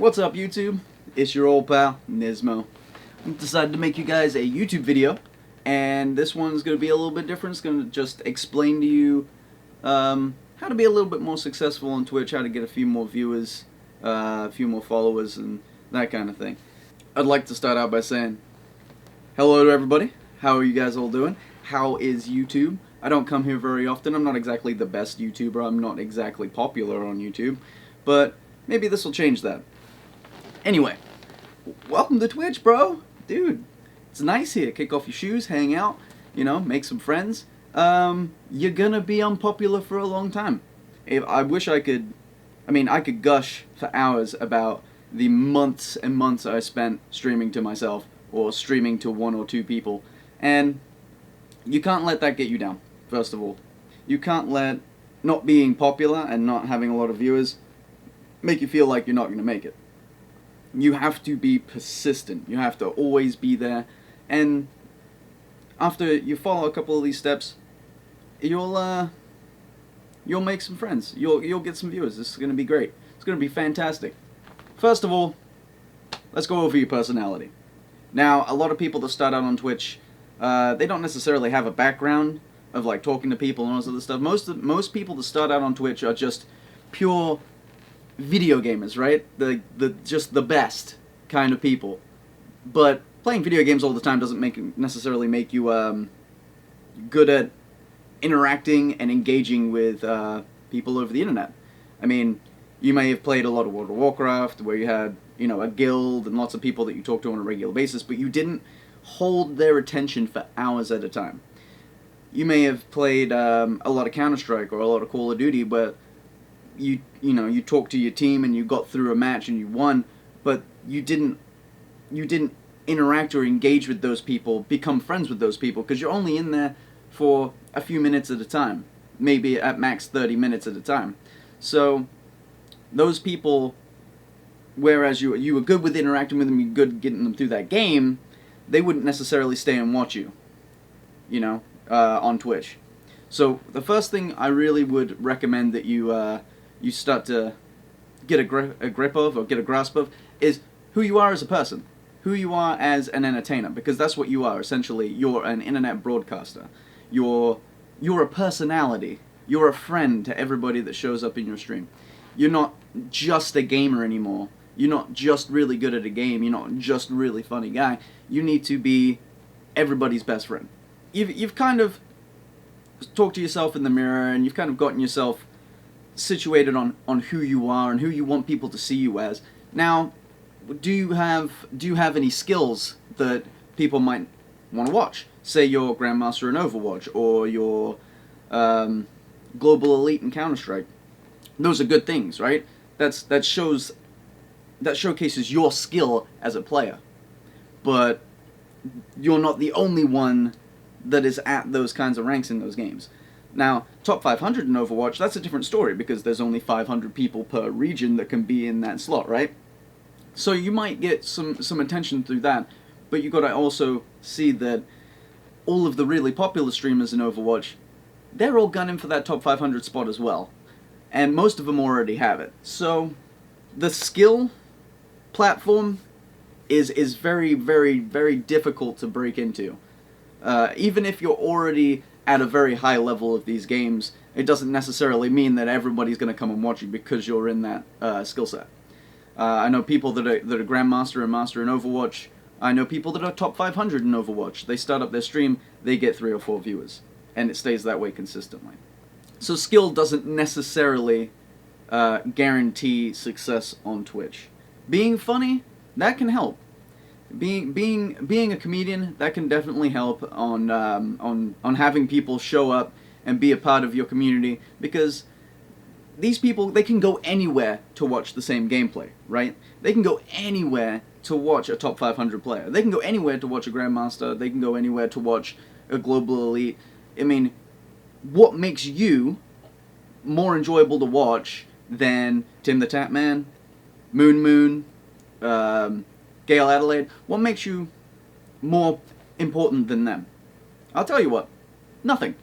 What's up, YouTube? It's your old pal, Nismo. I decided to make you guys a YouTube video, and this one's going to be a little bit different. It's going to just explain to you how to be a little bit more successful on Twitch, how to get a few more viewers, a few more followers, and that kind of thing. I'd like to start out by saying hello to everybody. How are you guys all doing? How is YouTube? I don't come here very often. I'm not exactly the best YouTuber. I'm not exactly popular on YouTube, but maybe this will change that. Anyway, welcome to Twitch, bro. Dude, it's nice here. Kick off your shoes, hang out, make some friends. You're gonna be unpopular for a long time. I wish I could gush for hours about the months and months I spent streaming to myself or streaming to one or two people. And you can't let that get you down, first of all. You can't let not being popular and not having a lot of viewers make you feel like you're not going to make it. You have to be persistent. You have to always be there. And after you follow a couple of these steps, you'll make some friends. You'll get some viewers. This is going to be great. It's going to be fantastic. First of all, let's go over your personality. Now, a lot of people that start out on Twitch, they don't necessarily have a background of like talking to people and all this other stuff. Most people that start out on Twitch are just pure video gamers, right? Just the best kind of people. But playing video games all the time doesn't necessarily make you good at interacting and engaging with people over the internet. I mean, you may have played a lot of World of Warcraft, where you had a guild and lots of people that you talk to on a regular basis, but you didn't hold their attention for hours at a time. You may have played a lot of Counter-Strike or a lot of Call of Duty, but you talked to your team and you got through a match and you won, but you didn't interact or engage with those people, become friends with those people, because you're only in there for a few minutes at a time, maybe at max 30 minutes at a time. So those people, whereas you were good with interacting with them, you're good getting them through that game, they wouldn't necessarily stay and watch you, on Twitch. So the first thing I really would recommend that you start to get a grip of, or get a grasp of, is who you are as a person, who you are as an entertainer, because that's what you are. Essentially, you're an internet broadcaster. You're a personality. You're a friend to everybody that shows up in your stream. You're not just a gamer anymore. You're not just really good at a game. You're not just a really funny guy. You need to be everybody's best friend. You've kind of talked to yourself in the mirror, and you've kind of gotten yourself situated on who you are and who you want people to see you as. Now, do you have any skills that people might want to watch? Say you're Grandmaster in Overwatch, or you're Global Elite in Counter-Strike. Those are good things, right? That showcases your skill as a player. But you're not the only one that is at those kinds of ranks in those games. Now, top 500 in Overwatch, that's a different story, because there's only 500 people per region that can be in that slot, right? So you might get some attention through that, but you gotta also see that all of the really popular streamers in Overwatch, they're all gunning for that top 500 spot as well. And most of them already have it. So the skill platform is very, very, very difficult to break into. Even if you're already at a very high level of these games, it doesn't necessarily mean that everybody's going to come and watch you because you're in that skill set. I know people that are Grandmaster and Master in Overwatch. I know people that are top 500 in Overwatch. They start up their stream, they get 3 or 4 viewers, and it stays that way consistently. So skill doesn't necessarily guarantee success on Twitch. Being funny, that can help. Being a comedian, that can definitely help on having people show up and be a part of your community, because these people, they can go anywhere to watch the same gameplay, right? They can go anywhere to watch a top 500 player. They can go anywhere to watch a Grandmaster. They can go anywhere to watch a Global Elite. I mean, what makes you more enjoyable to watch than Tim the Tap Man, Moon, Gale Adelaide? What makes you more important than them? I'll tell you what. Nothing.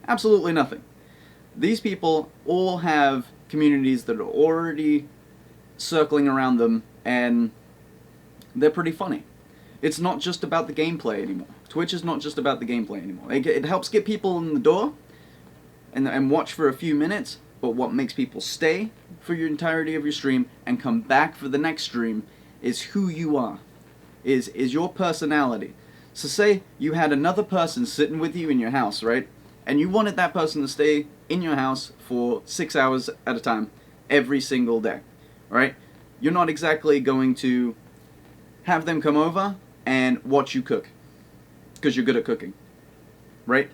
Absolutely nothing. These people all have communities that are already circling around them and they're pretty funny. It's not just about the gameplay anymore. Twitch is not just about the gameplay anymore. It helps get people in the door and watch for a few minutes, but what makes people stay for your entirety of your stream and come back for the next stream is who you are, is your personality. So say you had another person sitting with you in your house, right? And you wanted that person to stay in your house for 6 hours at a time, every single day, right? You're not exactly going to have them come over and watch you cook, because you're good at cooking, right?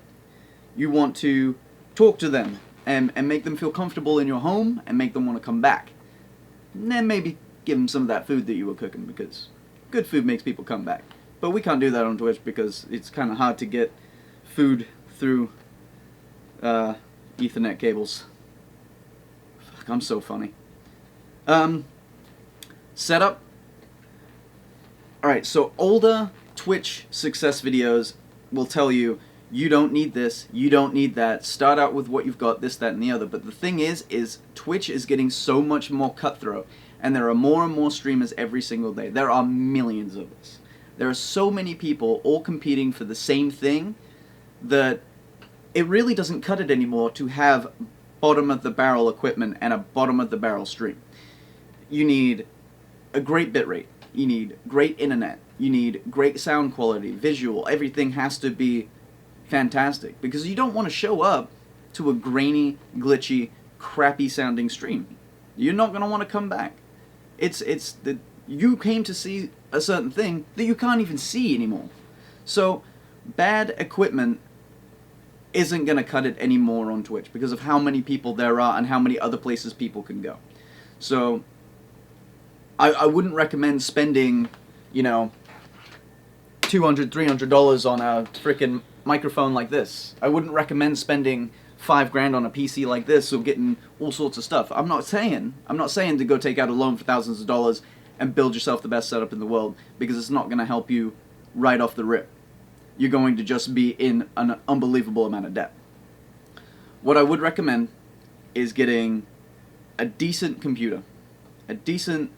You want to talk to them and make them feel comfortable in your home and make them want to come back. And then maybe give them some of that food that you were cooking, because good food makes people come back. But we can't do that on Twitch because it's kind of hard to get food through Ethernet cables. Fuck, I'm so funny. Setup. Alright, so older Twitch success videos will tell you, you don't need this, you don't need that, start out with what you've got, this, that, and the other. But the thing is Twitch is getting so much more cutthroat, and there are more and more streamers every single day. There are millions of us. There are so many people all competing for the same thing that it really doesn't cut it anymore to have bottom-of-the-barrel equipment and a bottom-of-the-barrel stream. You need a great bitrate. You need great internet. You need great sound quality, visual. Everything has to be fantastic, because you don't want to show up to a grainy, glitchy, crappy sounding stream. You're not going to want to come back. You came to see a certain thing that you can't even see anymore. So bad equipment isn't going to cut it anymore on Twitch because of how many people there are and how many other places people can go. So I wouldn't recommend spending, you know, $200, $300 on a freaking microphone like this. I wouldn't recommend spending $5,000 on a PC like this or getting all sorts of stuff. I'm not saying to go take out a loan for thousands of dollars and build yourself the best setup in the world, because it's not going to help you right off the rip. You're going to just be in an unbelievable amount of debt. What I would recommend is getting a decent computer, a decent,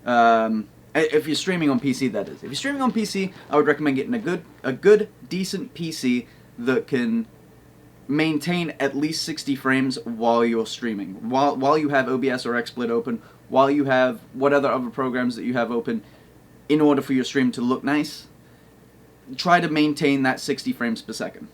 if you're streaming on PC, that is. If you're streaming on PC, I would recommend getting a good, decent PC that can maintain at least 60 frames while you're streaming. While you have OBS or XSplit open, while you have what other programs that you have open, in order for your stream to look nice, try to maintain that 60 frames per second.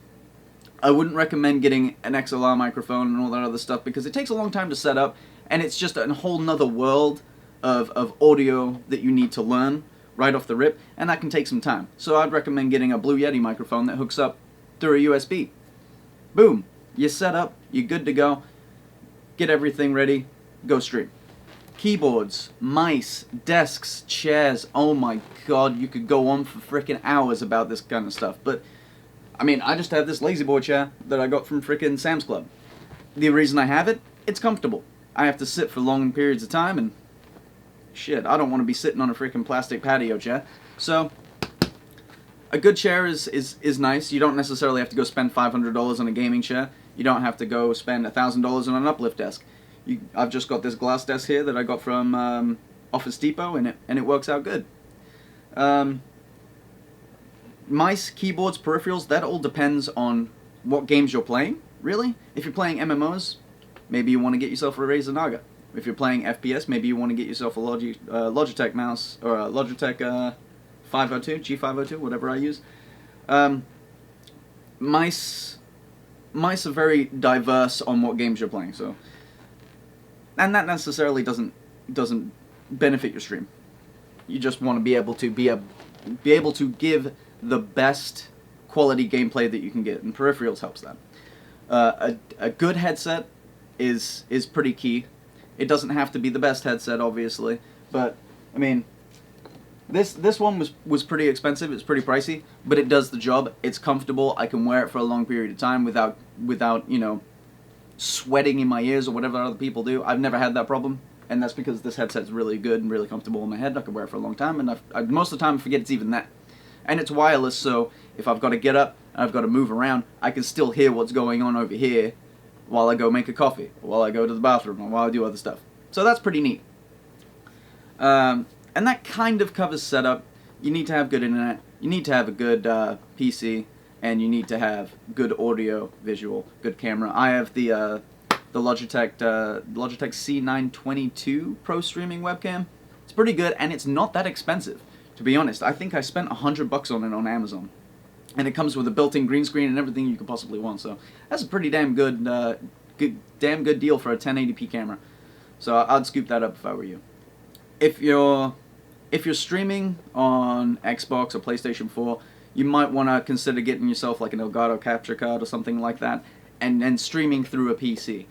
I wouldn't recommend getting an XLR microphone and all that other stuff, because it takes a long time to set up, and it's just a whole nother world of audio that you need to learn right off the rip, and that can take some time. So I'd recommend getting a Blue Yeti microphone that hooks up through a USB. Boom, you're set up, you're good to go, get everything ready, go stream. Keyboards, mice, desks, chairs, oh my god, you could go on for frickin' hours about this kind of stuff. But, I mean, I just have this lazy boy chair that I got from frickin' Sam's Club. The reason I have it, it's comfortable. I have to sit for long periods of time, and shit, I don't want to be sitting on a frickin' plastic patio chair. So, a good chair is nice. You don't necessarily have to go spend $500 on a gaming chair. You don't have to go spend $1,000 on an uplift desk. I've just got this glass desk here that I got from Office Depot, and it works out good. Mice, keyboards, peripherals, that all depends on what games you're playing, really. If you're playing MMOs, maybe you want to get yourself a Razer Naga. If you're playing FPS, maybe you want to get yourself a Logitech mouse, or a Logitech 502, G502, whatever I use. Mice are very diverse on what games you're playing, so, and that necessarily doesn't benefit your stream. You just want to be able to give the best quality gameplay that you can get, and peripherals helps that. A good headset is pretty key. It doesn't have to be the best headset, obviously, but I mean, this one was pretty expensive. It's pretty pricey, but it does the job. It's comfortable. I can wear it for a long period of time without you know, sweating in my ears or whatever other people do. I've never had that problem, and that's because this headset's really good and really comfortable on my head. I can wear it for a long time, and most of the time I forget it's even that. And it's wireless, so if I've got to get up and I've got to move around, I can still hear what's going on over here while I go make a coffee, or while I go to the bathroom, or while I do other stuff. So that's pretty neat. And that kind of covers setup. You need to have good internet, you need to have a good PC, and you need to have good audio, visual, good camera. I have the Logitech C922 Pro streaming webcam. It's pretty good, and it's not that expensive. To be honest, I think I spent $100 on it on Amazon, and it comes with a built-in green screen and everything you could possibly want. So that's a pretty damn good, damn good deal for a 1080p camera. So I'd scoop that up if I were you. If you're streaming on Xbox or PlayStation 4, you might want to consider getting yourself like an Elgato capture card or something like that, and then streaming through a PC.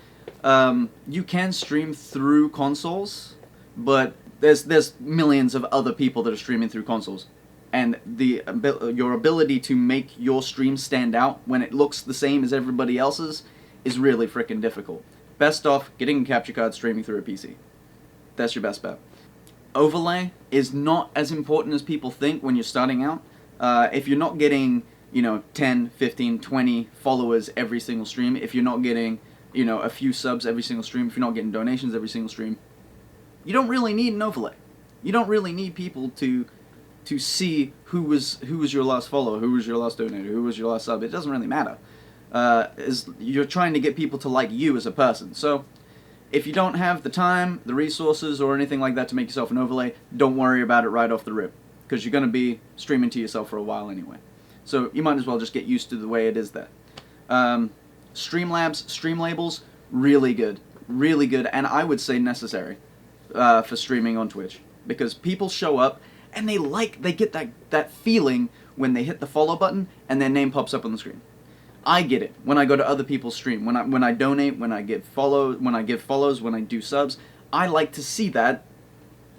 You can stream through consoles, but there's millions of other people that are streaming through consoles, and your ability to make your stream stand out when it looks the same as everybody else's is really freaking difficult. Best off getting a capture card, streaming through a PC. That's your best bet. Overlay is not as important as people think when you're starting out. If you're not getting 10, 15, 20 followers every single stream, if you're not getting a few subs every single stream, if you're not getting donations every single stream, you don't really need an overlay. You don't really need people to see who was your last follower, who was your last donator, who was your last sub. It doesn't really matter. You're trying to get people to like you as a person. So if you don't have the time, the resources, or anything like that to make yourself an overlay, don't worry about it right off the rip, because you're going to be streaming to yourself for a while anyway. So you might as well just get used to the way it is there. Streamlabs, Streamlabels, really good, and I would say necessary for streaming on Twitch, because people show up and they get that feeling when they hit the follow button and their name pops up on the screen. I get it when I go to other people's stream, when I donate, when I give follows, when I do subs. I like to see that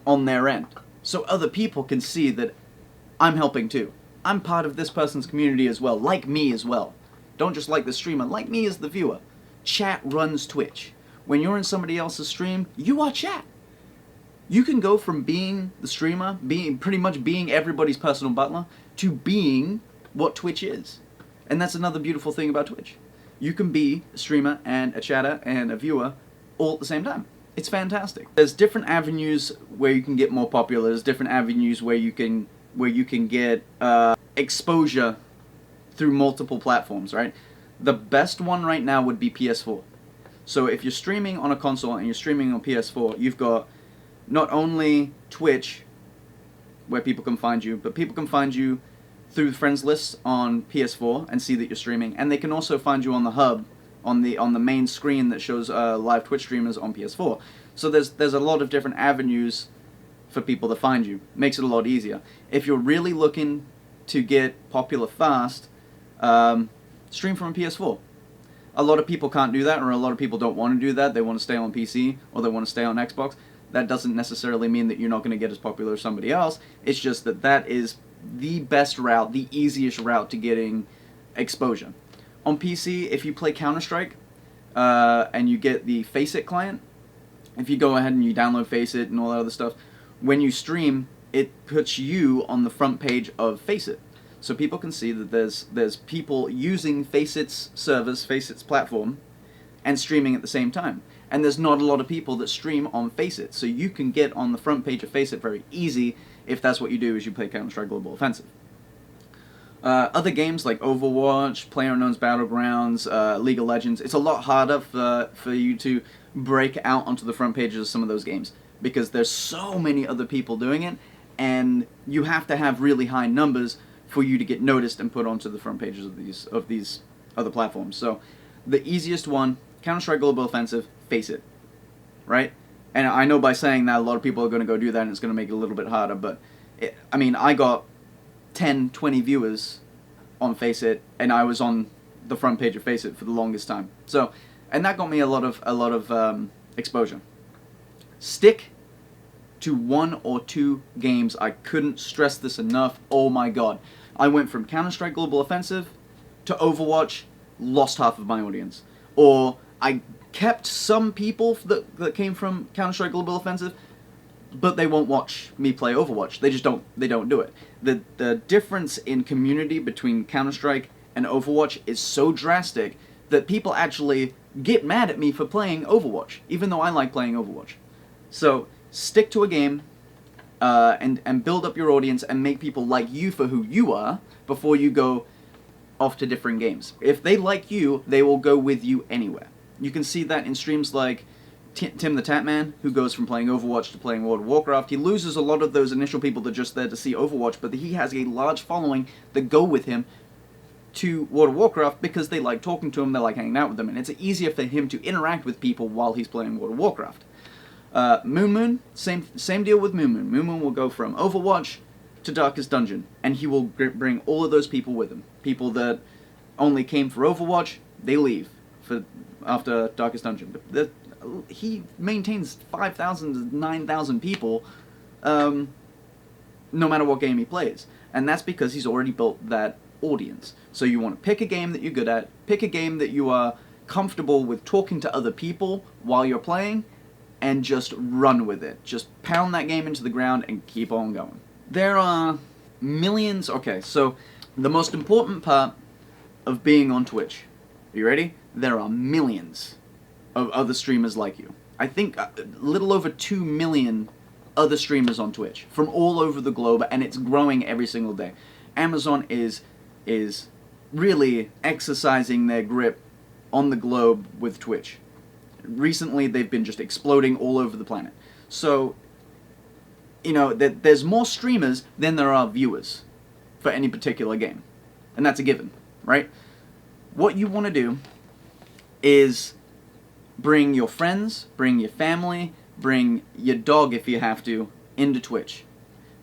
on their end, so other people can see that I'm helping too. I'm part of this person's community as well, like me as well. Don't just like the streamer, like me as the viewer. Chat runs Twitch. When you're in somebody else's stream, you are chat. You can go from being the streamer, pretty much being everybody's personal butler, to being what Twitch is. And that's another beautiful thing about Twitch. You can be a streamer and a chatter and a viewer all at the same time. It's fantastic. There's different avenues where you can get more popular. There's different avenues where you can get exposure through multiple platforms, right? The best one right now would be PS4. So if you're streaming on a console and you're streaming on PS4, you've got not only Twitch, where people can find you, but people can find you through the friends lists on PS4 and see that you're streaming, and they can also find you on the hub, on the main screen that shows live Twitch streamers on PS4. So there's a lot of different avenues for people to find you. Makes it a lot easier. If you're really looking to get popular fast, stream from a PS4. A lot of people can't do that, or a lot of people don't want to do that. They want to stay on PC, or they want to stay on Xbox. That doesn't necessarily mean that you're not going to get as popular as somebody else. It's just that is the best route, the easiest route to getting exposure. On PC, if you play Counter-Strike, and you get the Faceit client, if you go ahead and you download Faceit and all that other stuff, when you stream, it puts you on the front page of Faceit. So people can see that there's people using Faceit's servers, Faceit's platform, and streaming at the same time. And there's not a lot of people that stream on Faceit, so you can get on the front page of Faceit very easy if that's what you do, is you play Counter-Strike Global Offensive. Other games like Overwatch, PlayerUnknown's Battlegrounds, League of Legends, it's a lot harder for you to break out onto the front pages of some of those games, because there's so many other people doing it, and you have to have really high numbers for you to get noticed and put onto the front pages of these other platforms. So the easiest one, Counter-Strike Global Offensive, Faceit, right? And I know by saying that a lot of people are going to go do that and it's going to make it a little bit harder, but I got 10, 20 viewers on Faceit, and I was on the front page of Faceit for the longest time. So, and that got me a lot of exposure. Stick to 1 or 2 games. I couldn't stress this enough. Oh my god. I went from Counter-Strike Global Offensive to Overwatch, lost half of my audience. Or I kept some people that came from Counter-Strike Global Offensive, but they won't watch me play Overwatch. They just don't do it. The difference in community between Counter-Strike and Overwatch is so drastic that people actually get mad at me for playing Overwatch, even though I like playing Overwatch. So stick to a game, and build up your audience and make people like you for who you are before you go off to different games. If they like you, they will go with you anywhere. You can see that in streams like Tim the Tatman, who goes from playing Overwatch to playing World of Warcraft. He loses a lot of those initial people that are just there to see Overwatch, but he has a large following that go with him to World of Warcraft because they like talking to him, they like hanging out with them, and it's easier for him to interact with people while he's playing World of Warcraft. Moon, same deal with Moon. Moon will go from Overwatch to Darkest Dungeon, and he will bring all of those people with him. People that only came for Overwatch, they leave after Darkest Dungeon. But he maintains 5,000 to 9,000 people, no matter what game he plays, and that's because he's already built that audience. So you want to pick a game that you're good at, pick a game that you are comfortable with talking to other people while you're playing, and just run with it. Just pound that game into the ground and keep on going. There are millions. Okay, so the most important part of being on Twitch, are you ready? There are millions of other streamers like you. I think a little over 2 million other streamers on Twitch from all over the globe, and it's growing every single day. Amazon is really exercising their grip on the globe with Twitch. Recently, they've been just exploding all over the planet. So, you know, there's more streamers than there are viewers for any particular game. And that's a given, right? What you want to do is bring your friends, bring your family, bring your dog if you have to, into Twitch.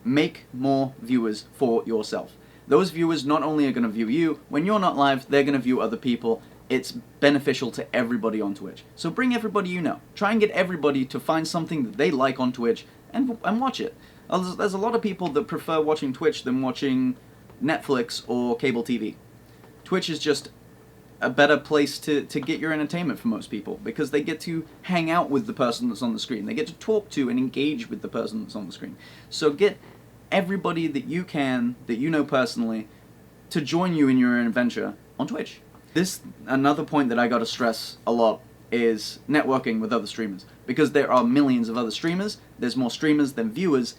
Make more viewers for yourself. Those viewers not only are going to view you, when you're not live, they're going to view other people. It's beneficial to everybody on Twitch. So bring everybody you know. Try and get everybody to find something that they like on Twitch and watch it. There's a lot of people that prefer watching Twitch than watching Netflix or cable TV. Twitch is just a better place to get your entertainment for most people, because they get to hang out with the person that's on the screen. They get to talk to and engage with the person that's on the screen. So get everybody that you know personally, to join you in your adventure on Twitch. Another point that I gotta stress a lot is networking with other streamers. Because there are millions of other streamers, there's more streamers than viewers,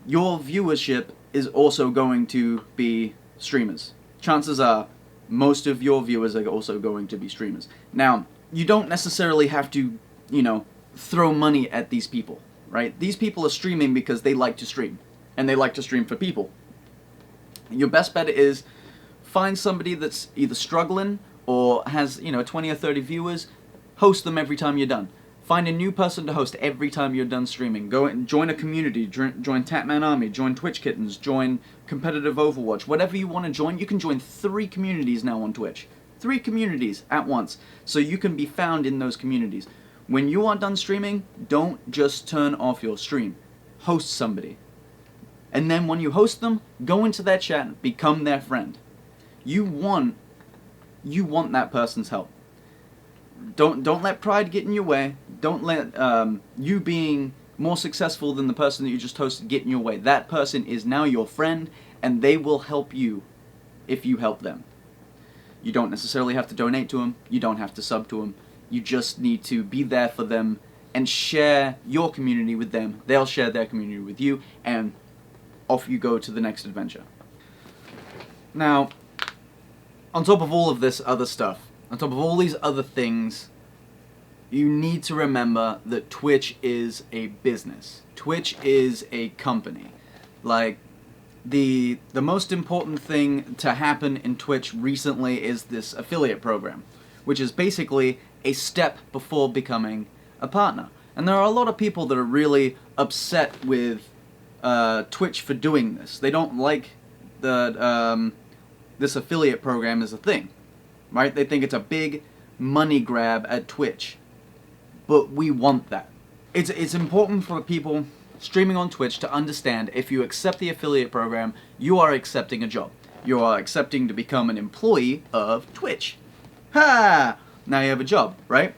your viewership is also going to be streamers. Chances are, most of your viewers are also going to be streamers. Now, you don't necessarily have to, throw money at these people, right? These people are streaming because they like to stream, and they like to stream for people. Your best bet is find somebody that's either struggling or has, 20 or 30 viewers, host them every time you're done. Find a new person to host every time you're done streaming. Go and join a community, join Tatman Army, join Twitch Kittens, join competitive Overwatch. Whatever you want to join, you can join 3 communities now on Twitch. 3 communities at once, so you can be found in those communities. When you are done streaming, don't just turn off your stream. Host somebody. And then when you host them, go into their chat, become their friend. You want that person's help. Don't let pride get in your way. Don't let you being more successful than the person that you just hosted get in your way. That person is now your friend, and they will help you if you help them. You don't necessarily have to donate to them. You don't have to sub to them. You just need to be there for them and share your community with them. They'll share their community with you, and off you go to the next adventure. Now, on top of all of this other stuff, on top of all these other things, you need to remember that Twitch is a business. Twitch is a company. Like, the most important thing to happen in Twitch recently is this affiliate program, which is basically a step before becoming a partner. And there are a lot of people that are really upset with Twitch for doing this. They don't like that this affiliate program is a thing, right? They think it's a big money grab at Twitch. But we want that. It's important for people streaming on Twitch to understand, if you accept the affiliate program, you are accepting a job. You are accepting to become an employee of Twitch. Ha! Now you have a job, right?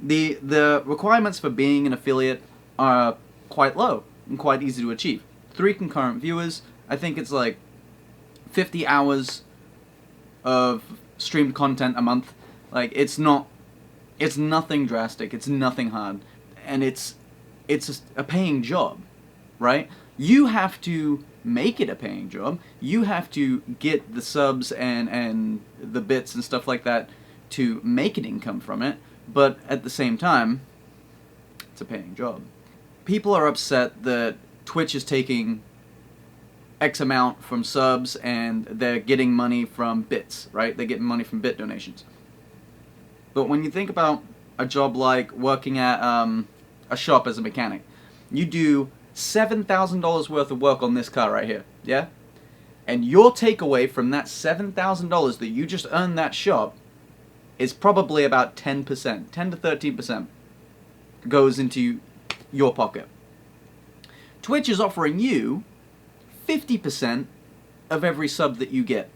The requirements for being an affiliate are quite low and quite easy to achieve. 3 concurrent viewers. I think it's like 50 hours of streamed content a month. Like, it's nothing drastic, it's nothing hard, and it's a paying job. right? You have to make it a paying job. You have to get the subs and the bits and stuff like that to make an income from it, but at the same time, it's a paying job. People are upset that Twitch is taking X amount from subs and they're getting money from bits, right? They're getting money from bit donations. But when you think about a job like working at a shop as a mechanic, you do $7,000 worth of work on this car right here, yeah? And your takeaway from that $7,000 that you just earned that shop is probably about 10%, 10 to 13% goes into your pocket. Twitch is offering you 50% of every sub that you get.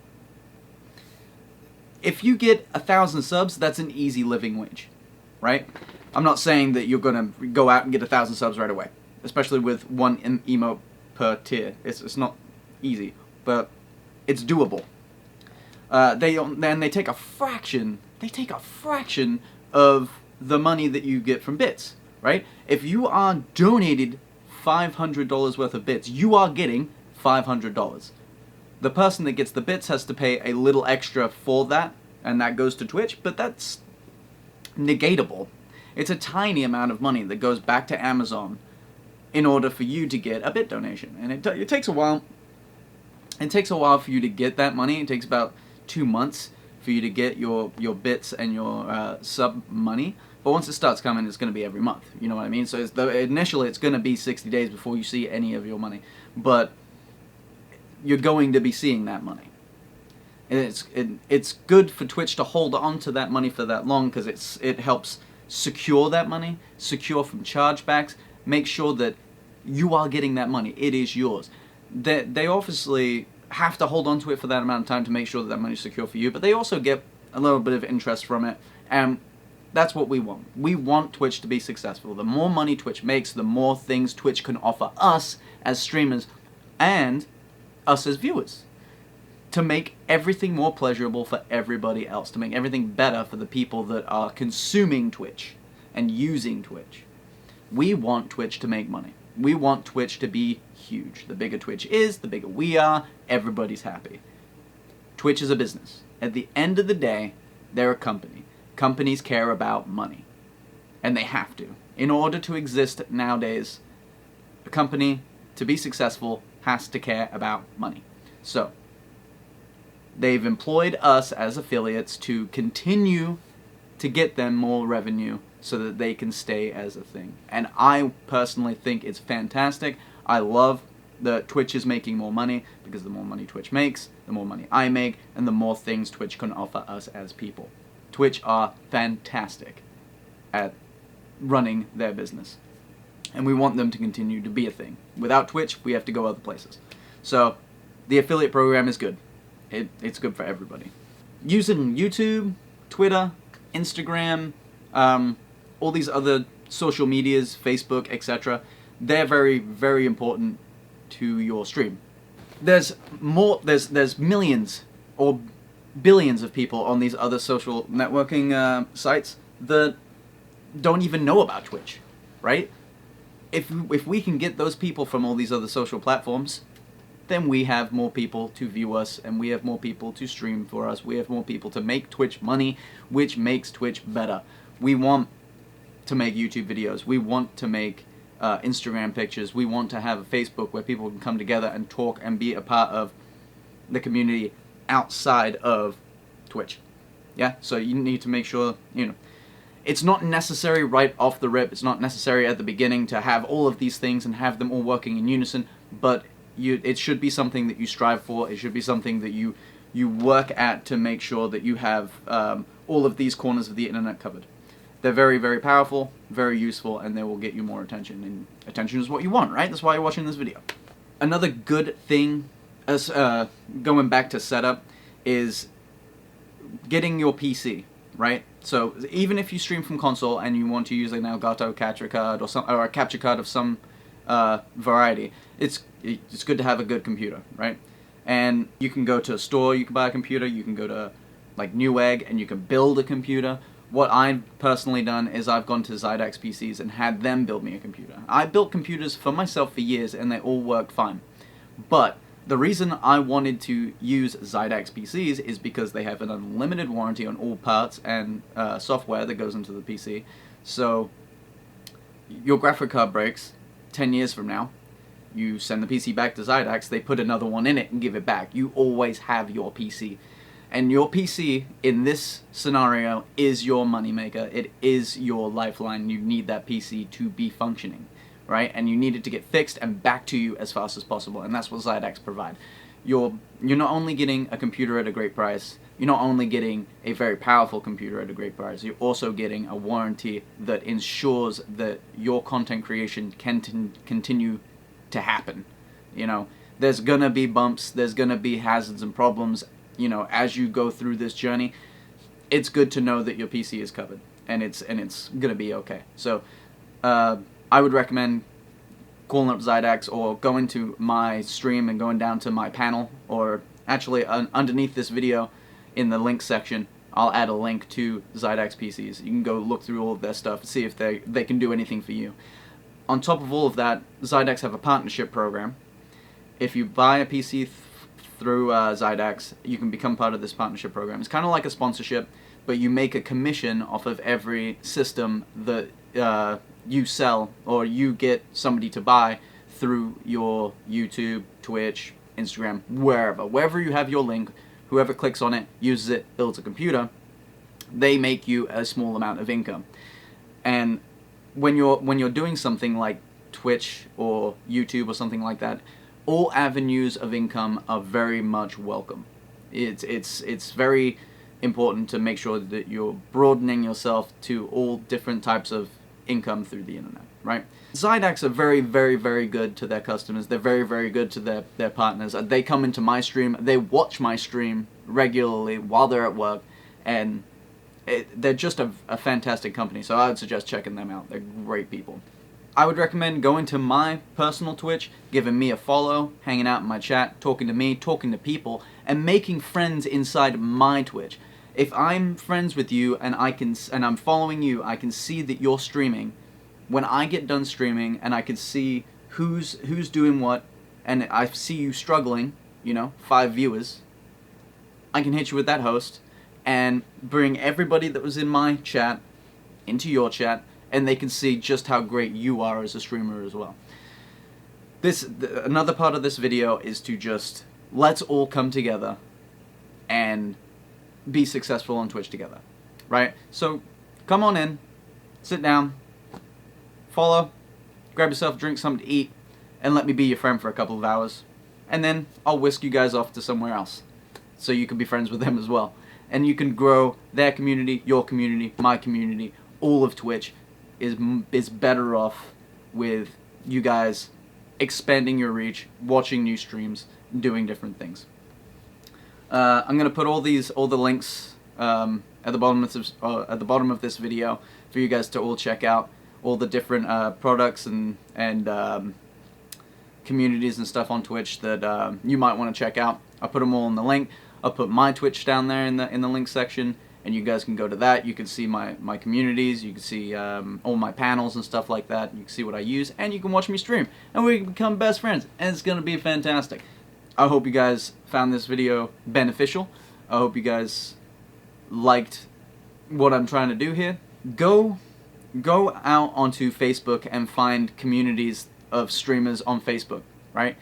If you get 1,000 subs, that's an easy living wage, right? I'm not saying that you're gonna go out and get 1,000 subs right away, especially with one emote per tier. It's not easy, but it's doable. They take a fraction. They take a fraction of the money that you get from bits, right? If you are donated $500 worth of bits, you are getting $500. The person that gets the bits has to pay a little extra for that, and that goes to Twitch, but that's negatable. It's a tiny amount of money that goes back to Amazon in order for you to get a bit donation, and it takes a while. It takes a while for you to get that money. It takes about 2 months for you to get your bits and your sub money. But once it starts coming, it's going to be every month. You know what I mean? So initially, it's going to be 60 days before you see any of your money. But you're going to be seeing that money. And it's good for Twitch to hold on to that money for that long, because it helps secure that money, secure from chargebacks, make sure that you are getting that money. It is yours. They obviously have to hold on to it for that amount of time to make sure that money is secure for you, but they also get a little bit of interest from it, and that's what we want. We want Twitch to be successful. The more money Twitch makes, the more things Twitch can offer us as streamers and us as viewers, to make everything more pleasurable for everybody else, to make everything better for the people that are consuming Twitch and using Twitch. We want Twitch to make money. We want Twitch to be huge. The bigger Twitch is, the bigger we are, everybody's happy. Twitch is a business. At the end of the day, they're a company. Companies care about money. And they have to. In order to exist nowadays, a company, to be successful, has to care about money. So, they've employed us as affiliates to continue to get them more revenue so that they can stay as a thing. And I personally think it's fantastic. I love that Twitch is making more money, because the more money Twitch makes, the more money I make, and the more things Twitch can offer us as people. Twitch are fantastic at running their business, and we want them to continue to be a thing. Without Twitch, we have to go other places. So, the affiliate program is good. It's good for everybody. Using YouTube, Twitter, Instagram, all these other social medias, Facebook, etc., they're very, very important to your stream. There's millions or billions of people on these other social networking sites that don't even know about Twitch, right? If we can get those people from all these other social platforms, then we have more people to view us, and we have more people to stream for us. We have more people to make Twitch money, which makes Twitch better. We want to make YouTube videos. We want to make Instagram pictures. We want to have a Facebook where people can come together and talk and be a part of the community outside of Twitch. Yeah, so you need to make sure, it's not necessary right off the rip. It's not necessary at the beginning to have all of these things and have them all working in unison, but it should be something that you strive for. It should be something that you work at to make sure that you have all of these corners of the internet covered. They're very, very powerful, very useful, and they will get you more attention. And attention is what you want, right? That's why you're watching this video. Another good thing, as going back to setup, is getting your PC, right? So even if you stream from console and you want to use an Elgato capture card or a capture card of some variety, it's good to have a good computer, right? And you can go to a store, you can buy a computer, you can go to like Newegg and you can build a computer. what I've personally done is I've gone to Zydex PCs and had them build me a computer. I built computers for myself for years and they all worked fine. But the reason I wanted to use Zydex PCs is because they have an unlimited warranty on all parts and software that goes into the PC. So your graphic card breaks 10 years from now, you send the PC back to Zydex, they put another one in it and give it back. You always have your PC. And your PC, in this scenario, is your moneymaker. It is your lifeline. You need that PC to be functioning, right? And you need it to get fixed and back to you as fast as possible. And that's what Zydex provide. You're not only getting a computer at a great price, you're not only getting a very powerful computer at a great price, you're also getting a warranty that ensures that your content creation can continue to happen. You know, there's gonna be bumps, there's gonna be hazards and problems, you know, as you go through this journey. It's good to know that your PC is covered and it's gonna be okay. So I would recommend calling up Zydex or going to my stream and going down to my panel, or actually underneath this video in the link section I'll add a link to Zydex PCs. You can go look through all of their stuff and see if they can do anything for you. On top of all of that, Zydex have a partnership program. If you buy a PC through Zydex, you can become part of this partnership program. It's kind of like a sponsorship, but you make a commission off of every system that you sell or you get somebody to buy through your YouTube, Twitch, Instagram, wherever you have your link. Whoever clicks on it, uses it, builds a computer, they make you a small amount of income. And when you're doing something like Twitch or YouTube or something like that, all avenues of income are very much welcome. It's very important to make sure that you're broadening yourself to all different types of income through the internet, right? Zydex are very, very, very good to their customers. They're very, very good to their partners. They come into my stream, they watch my stream regularly while they're at work, and they're just a fantastic company, so I would suggest checking them out. They're great people. I would recommend going to my personal Twitch, giving me a follow, hanging out in my chat, talking to me, talking to people, and making friends inside my Twitch. If I'm friends with you and I'm following you, I can see that you're streaming. When I get done streaming and I can see who's doing what, and I see you struggling, you know, 5 viewers, I can hit you with that host and bring everybody that was in my chat into your chat, and they can see just how great you are as a streamer as well. Another part of this video is to just, let's all come together and be successful on Twitch together, right? So come on in, sit down, follow, grab yourself a drink, something to eat, and let me be your friend for a couple of hours. And then I'll whisk you guys off to somewhere else so you can be friends with them as well. And you can grow their community, your community, my community. All of Twitch is better off with you guys expanding your reach, watching new streams, doing different things. I'm going to put all the links at the bottom of this video for you guys to all check out all the different products and communities and stuff on Twitch that you might want to check out. I'll put them all in the link. I'll put my Twitch down there in the link section, and you guys can go to that. You can see my communities, you can see all my panels and stuff like that. You can see what I use, and you can watch me stream, and we can become best friends, and it's going to be fantastic. I hope you guys found this video beneficial. I hope you guys liked what I'm trying to do here. Go out onto Facebook and find communities of streamers on Facebook, right?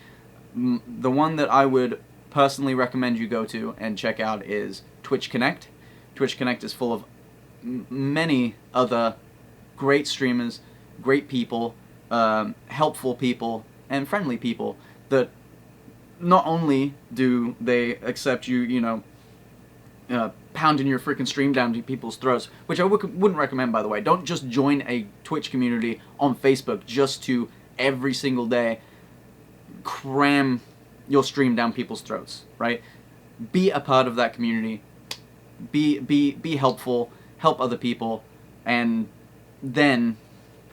The one that I would personally recommend you go to and check out is Twitch Connect. Twitch Connect is full of many other great streamers, great people, helpful people, and friendly people that not only do they accept you, you know, pounding your freaking stream down to people's throats, which I wouldn't recommend, by the way. Don't just join a Twitch community on Facebook just to every single day cram your stream down people's throats, right? Be a part of that community. Be helpful, help other people, and then,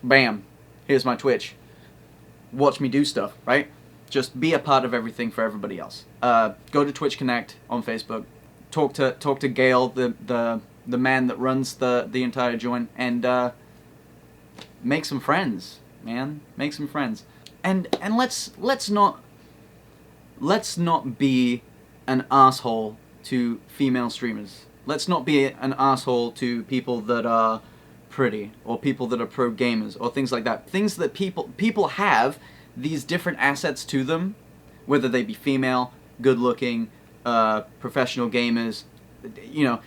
bam, here's my Twitch. Watch me do stuff, right? Just be a part of everything for everybody else. Go to Twitch Connect on Facebook. Talk to Gail, the the man that runs the entire joint, and make some friends, man. Make some friends, and let's not be an asshole to female streamers. Let's not be an asshole to people that are pretty, or people that are pro gamers, or things like that. Things that people have these different assets to them, whether they be female, good looking, professional gamers, you know,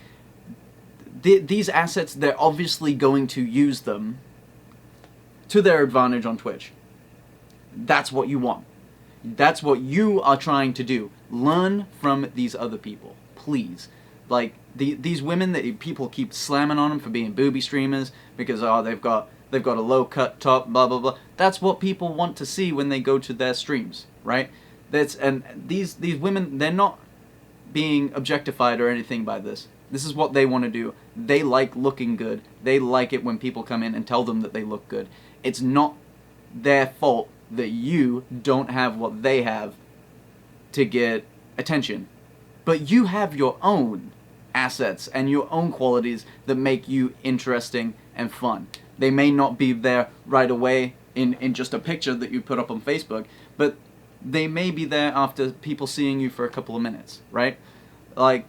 these assets, they're obviously going to use them to their advantage on Twitch. That's what you want. That's what you are trying to do. Learn from these other people, please. Like, these women that people keep slamming on them for being booby streamers because, oh, they've got a low cut top, blah blah blah. That's what people want to see when they go to their streams, right? And these women, they're not being objectified or anything by this. This is what they want to do. They like looking good. They like it when people come in and tell them that they look good. It's not their fault that you don't have what they have to get attention. But you have your own assets and your own qualities that make you interesting and fun. They may not be there right away in just a picture that you put up on Facebook, but they may be there after people seeing you for a couple of minutes, right? Like,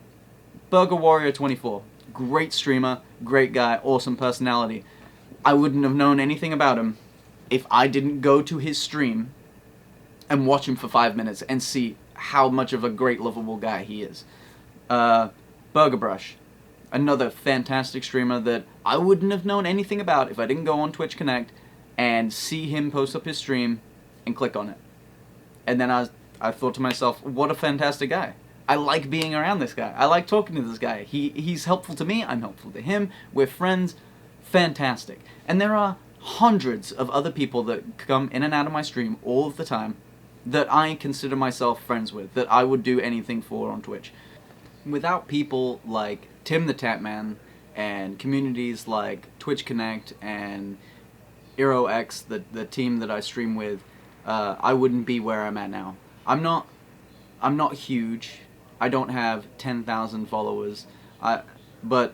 Burger Warrior 24, great streamer, great guy, awesome personality. I wouldn't have known anything about him if I didn't go to his stream and watch him for 5 minutes and see how much of a great, lovable guy he is. Burger Brush, another fantastic streamer that I wouldn't have known anything about if I didn't go on Twitch Connect and see him post up his stream and click on it. And then I thought to myself, what a fantastic guy. I like being around this guy. I like talking to this guy. He's helpful to me. I'm helpful to him. We're friends. Fantastic. And there are hundreds of other people that come in and out of my stream all of the time that I consider myself friends with, that I would do anything for on Twitch. Without people like Tim the Tapman and communities like Twitch Connect and EroX, the team that I stream with, I wouldn't be where I'm at now. I'm not huge. I don't have 10,000 followers. But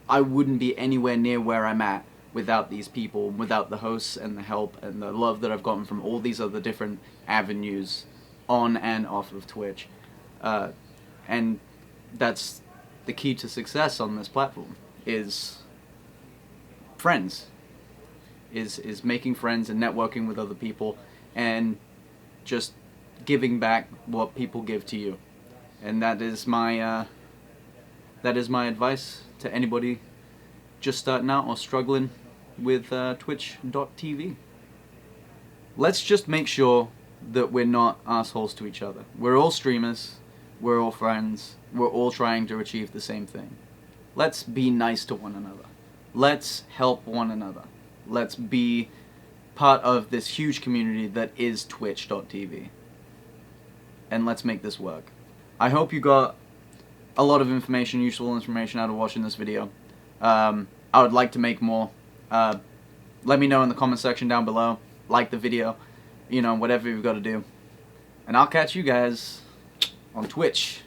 I wouldn't be anywhere near where I'm at without these people, without the hosts and the help and the love that I've gotten from all these other different avenues on and off of Twitch. And that's the key to success on this platform, is friends. Is making friends and networking with other people and just giving back what people give to you. And that is my advice to anybody just starting out or struggling with Twitch.tv. Let's just make sure that we're not assholes to each other. We're all streamers, we're all friends, we're all trying to achieve the same thing. Let's be nice to one another. Let's help one another. Let's be part of this huge community that is Twitch.tv. And let's make this work. I hope you got a lot of information, useful information out of watching this video. I would like to make more. Let me know in the comment section down below. Like the video. You know, whatever you've got to do. And I'll catch you guys on Twitch.